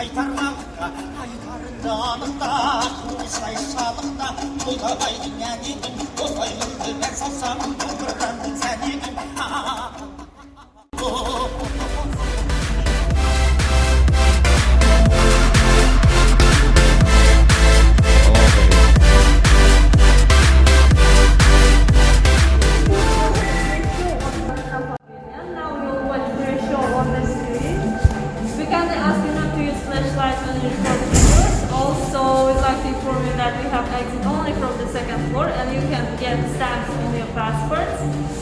Айтарлықта, айтарын жанында, туысай шалықта, Толғабайдың әнегін, осайлықты мән салсам, Толғырғандың сәнегін.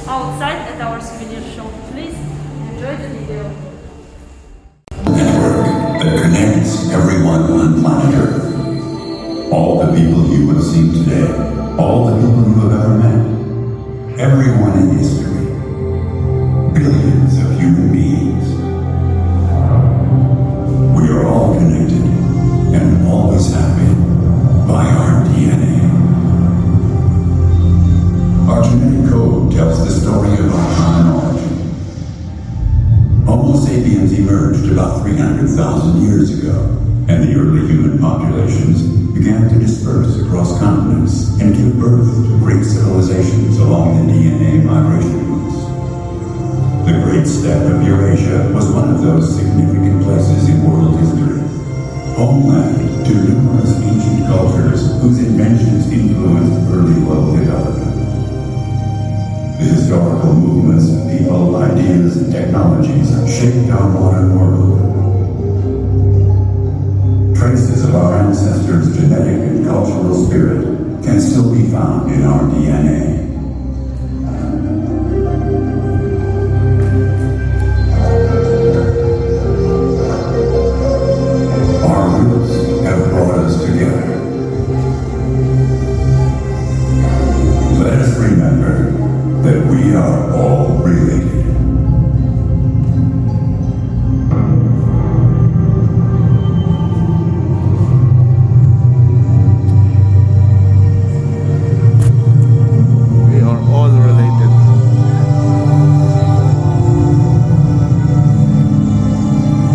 Outside at our souvenir shop. Please enjoy the video. Network that connects everyone on planet Earth. All the people you have seen today, all the people you have ever met, everyone in history, billions of human beings. We are all connected and always have been by our DNA. Our genetic code tells the story of our common origin. Homo sapiens emerged about 300,000 years ago, and the early human populations began to disperse across continents and give birth to great civilizations along the DNA migration routes. The Great Steppe of Eurasia was one of those significant places in world history, homeland to numerous ancient cultures whose inventions influenced early world development. The historical movements of people, ideas, and technologies shaped our modern world. Traces of our ancestors' genetic and cultural spirit can still be found in our DNA. Our roots have brought us together. Let us remember that we are all related. We are all related.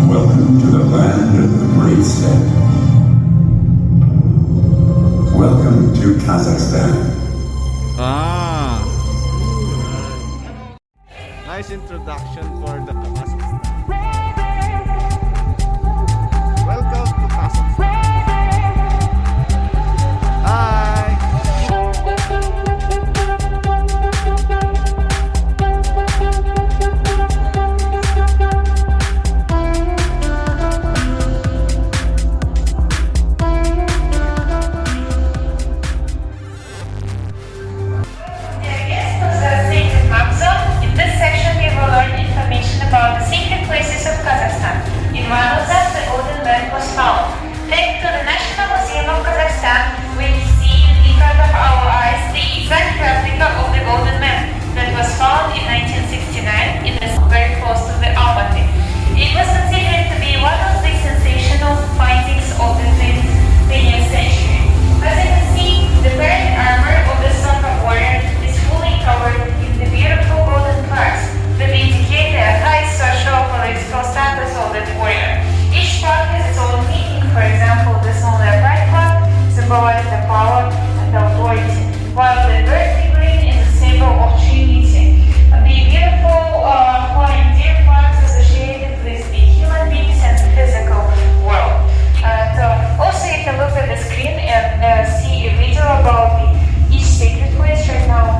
Welcome to the land of the Great Steppe. Welcome to Kazakhstan. Nice introduction for the Kazakhstan. Welcome to Kazakhstan. Hi. About the secret places of Kazakhstan. In one of them, the golden man was found. Thanks to the National Museum of Kazakhstan, we see in front of our eyes the exact replica of the golden man that was found in 1969 in the very close to the Almaty. It was considered to be one of the sensational findings of the 20th century. As you can see, the parent armor of the Saka warrior is fully covered in the beautiful golden plaques that indicate the high social political status of that warrior. Each flag has its own meaning. For example, the snow leopard flag symbolizes the power and authority, while the bird green is a symbol of trinity. The beautiful flying deer flags associated with the human beings and the physical world. And also you can look at the screen and see a video about each sacred place. Right now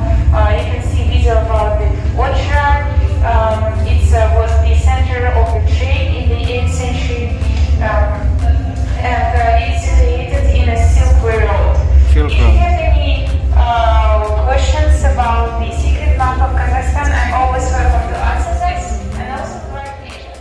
you can see a video about the Ochra. It was the center of the trade in the 8th century, and it's situated in a Silk Road. If you have any questions about the secret map of Kazakhstan, I'm always welcome to answer this, and also clarification.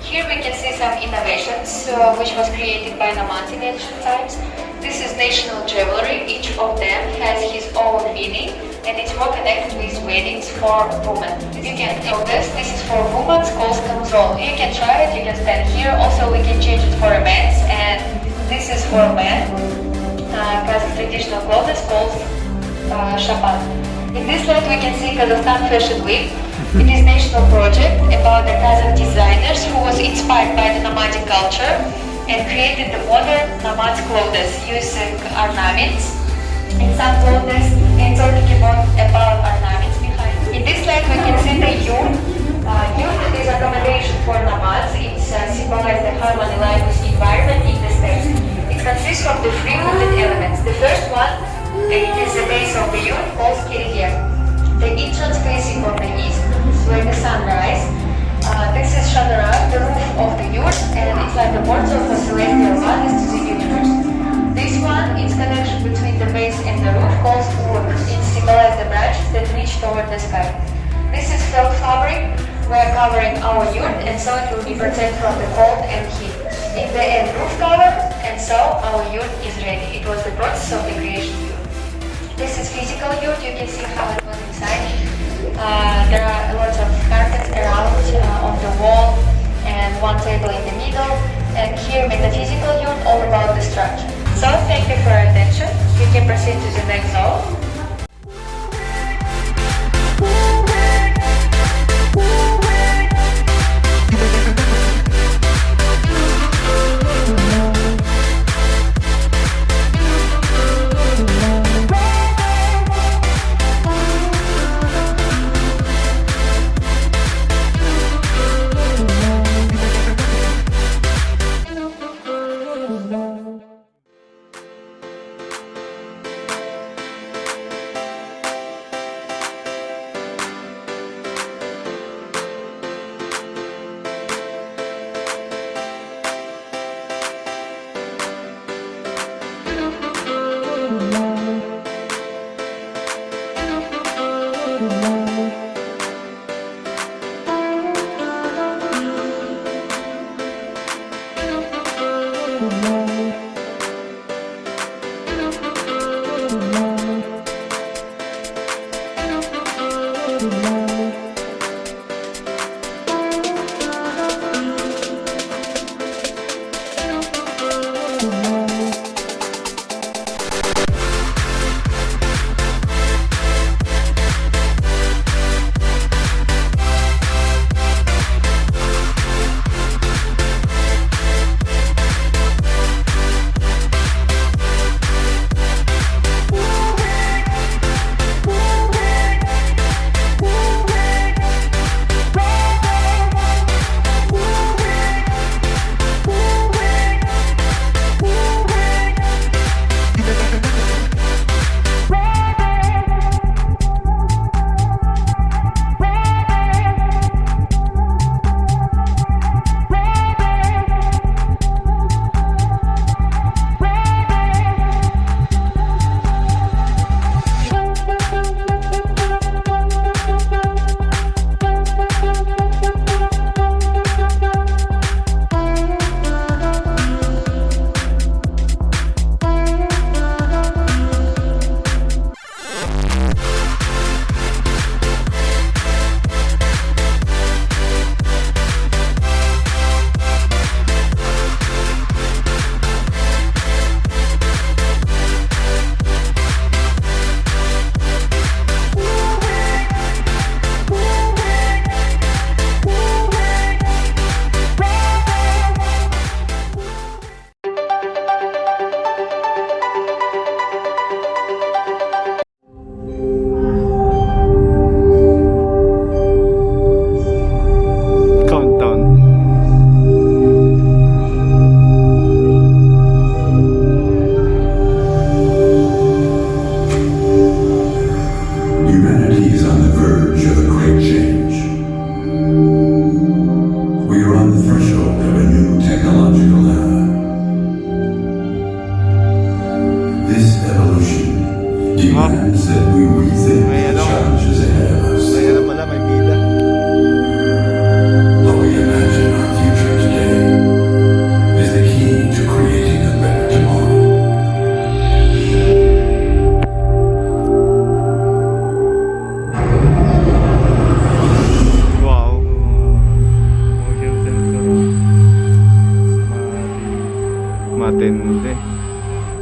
Here we can see some innovations which was created by Nomads in ancient times. This is national jewelry. Each of them has his own meaning, and it's more connected with weddings for women. You can do this. This is for women's called kamzol. You can try it. You can stand here. Also, we can change it for a men's, and this is for men. Kazakh traditional clothes called shapan. In this slide, we can see Kazakhstan Fashion Week. It is a national project about the Kazakh designers who was inspired by the nomadic culture. and created the modern nomad clothes using ornaments. In some clothes, and talking about ornaments behind. In this slide, we can see the yurt. Yurt is accommodation for nomads. It symbolizes the harmony life with environment in the steppes. It consists of the three wooden elements. The first one is the base of the yurt called kirya. The entrance facing on the east, where the sun rises. This is Shadara, the roof of the yurt, and it's like the portal for celestial bodies to the universe. This one is connection between the base and the roof called wood. It symbolizes the branches that reach toward the sky. This is felt fabric. We are covering our yurt, and so it will be protected from the cold and heat. In the end, roof cover, and so our yurt is ready. It was the process of the creation yurt. This is physical yurt. You can see how it was inside. There are lots of carpets around on the wall, and one table in the middle. And here, metaphysical yurt, all about the structure. So, thank you for your attention. We can proceed to the next zone.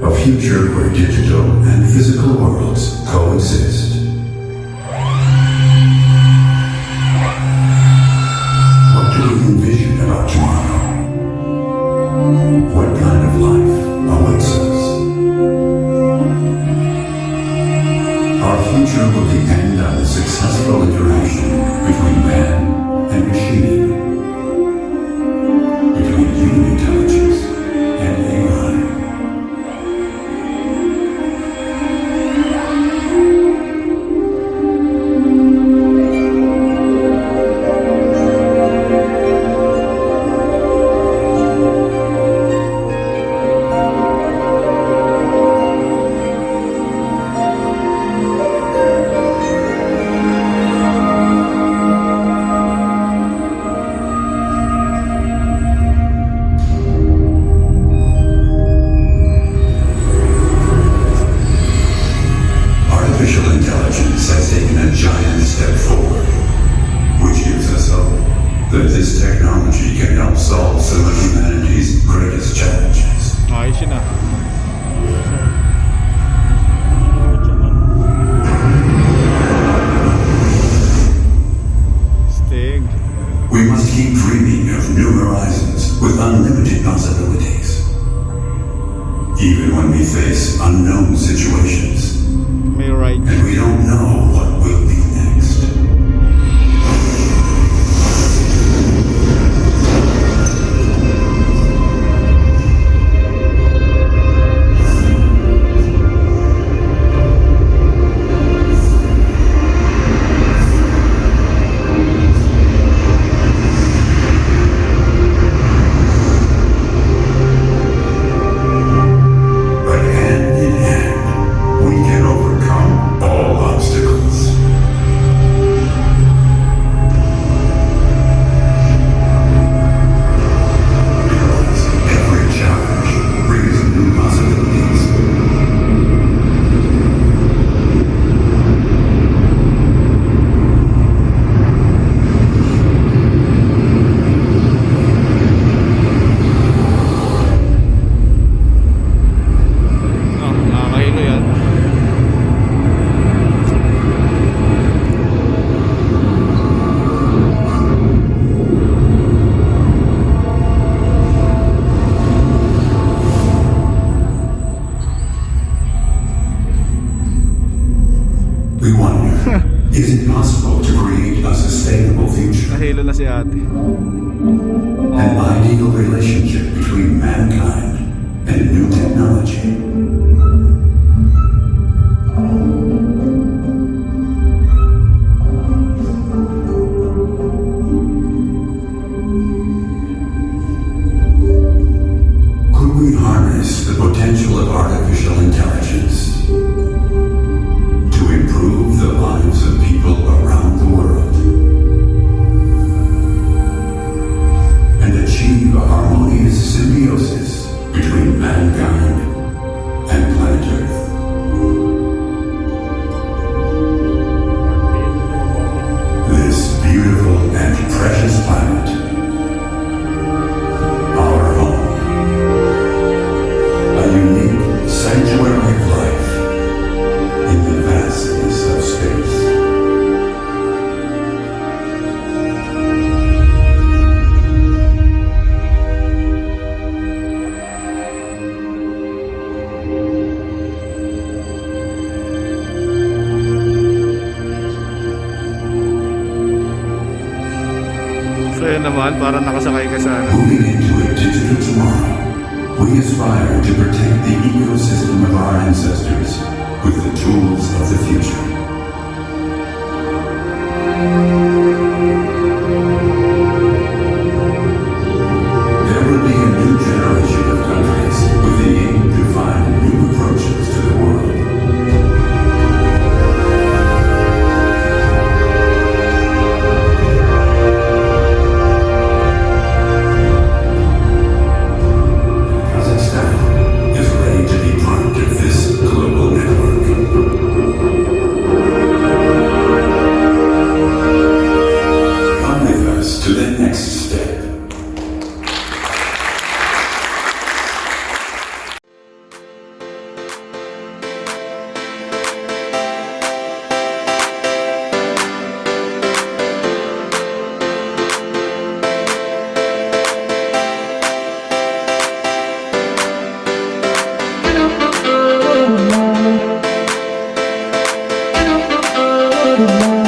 A future where digital and physical worlds coexist. future will depend on the successful interaction between man and machine, between human intelligence and AI. Artificial intelligence has taken a giant step forward, which gives us hope that this technology can help solve some of humanity's greatest challenges. Ayos yun ah. Sting. We must keep dreaming of new horizons with unlimited possibilities. Even when we face unknown situations, May right. and we don't know what will be next. But hand in hand, we can overcome all obstacles. Because every challenge brings new possibilities. Oh, nakakahilo yan. We wonder, is it possible to create a sustainable future? Nahilo na si ate. An ideal relationship between mankind and new technology. Could we harness the potential of artificial intelligence to improve the lives of people around the world and achieve a harmonious symbiosis between mankind and planet Earth? This beautiful and precious planet, our home, a unique sanctuary of life in the vastness of space. So yun naman, parang nakasakay ka sa ano. Moving into a digital tomorrow, we aspire to protect the ecosystem of our ancestors with the tools of the future. There will be a new generation of countries with the aim to find new approaches to the world. Kazakhstan is ready to be part of this global network. Good morning.